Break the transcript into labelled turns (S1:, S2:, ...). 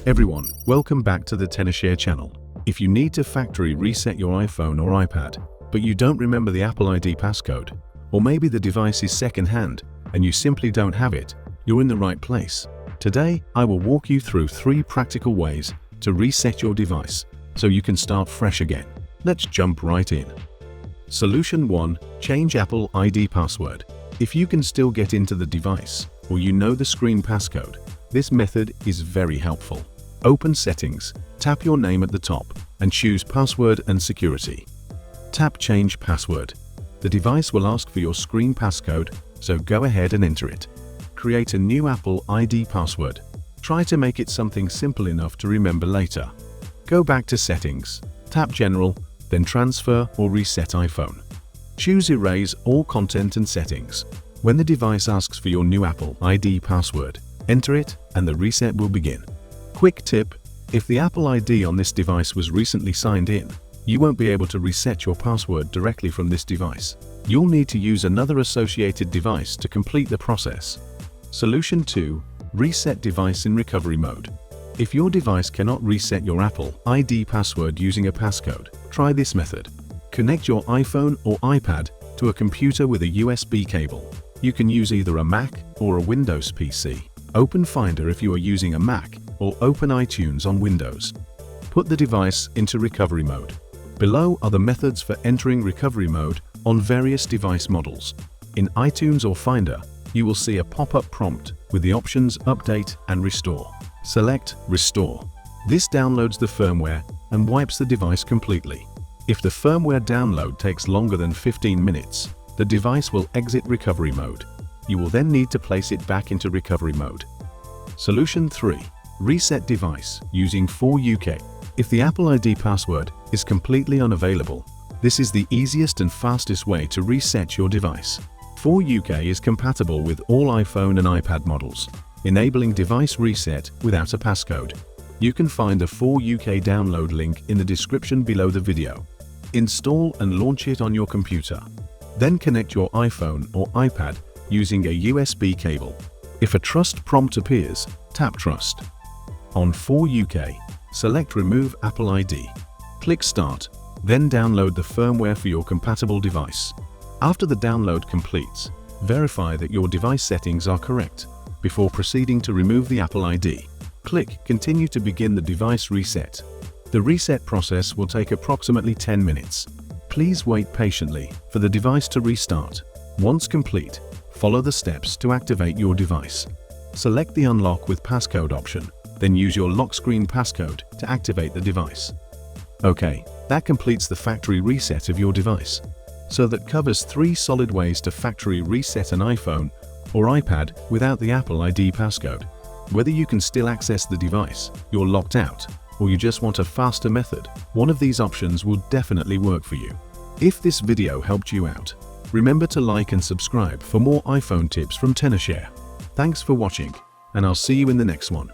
S1: Everyone, welcome back to the tenorshare channel. If you need to factory reset your iPhone or iPad, but you don't remember the Apple ID passcode, or maybe the device is second-hand and you simply don't have it, you're in the right place. Today, I will walk you through 3 practical ways to reset your device so you can start fresh again. Let's jump right in. Solution 1. Change Apple ID password. If you can still get into the device, or you know the screen passcode, this method is very helpful. Open Settings, tap your name at the top, and choose Password and Security. Tap Change Password. The device will ask for your screen passcode, so go ahead and enter it. Create a new Apple ID password. Try to make it something simple enough to remember later. Go back to Settings, tap General, then Transfer or Reset iPhone. Choose Erase all content and settings. When the device asks for your new Apple ID password, enter it and the reset will begin. Quick tip: if the Apple ID on this device was recently signed in, you won't be able to reset your password directly from this device. You'll need to use another associated device to complete the process. Solution 2. Reset device in recovery mode. If your device cannot reset your Apple ID password using a passcode, try this method. Connect your iPhone or iPad to a computer with a USB cable. You can use either a Mac or a Windows PC. Open Finder if you are using a Mac, or open iTunes on Windows. Put the device into recovery mode. Below are the methods for entering recovery mode on various device models. In iTunes or Finder, you will see a pop-up prompt with the options Update and Restore. Select Restore. This downloads the firmware and wipes the device completely. If the firmware download takes longer than 15 minutes, the device will exit recovery mode. You will then need to place it back into recovery mode. Solution 3. Reset device using 4UK. If the Apple ID password is completely unavailable, this is the easiest and fastest way to reset your device. 4UK is compatible with all iPhone and iPad models, enabling device reset without a passcode. You can find a 4UK download link in the description below the video. Install and launch it on your computer. Then connect your iPhone or iPad using a USB cable. If a trust prompt appears, tap Trust. On 4UK, select Remove Apple ID. Click Start, then download the firmware for your compatible device. After the download completes, verify that your device settings are correct before proceeding to remove the Apple ID. Click Continue to begin the device reset. The reset process will take approximately 10 minutes. Please wait patiently for the device to restart. Once complete, follow the steps to activate your device. Select the Unlock with Passcode option, then use your lock screen passcode to activate the device. Okay, that completes the factory reset of your device. So that covers 3 solid ways to factory reset an iPhone or iPad without the Apple ID passcode. Whether you can still access the device, you're locked out, or you just want a faster method, one of these options will definitely work for you. If this video helped you out, remember to like and subscribe for more iPhone tips from tenorshare. Thanks for watching, and I'll see you in the next one.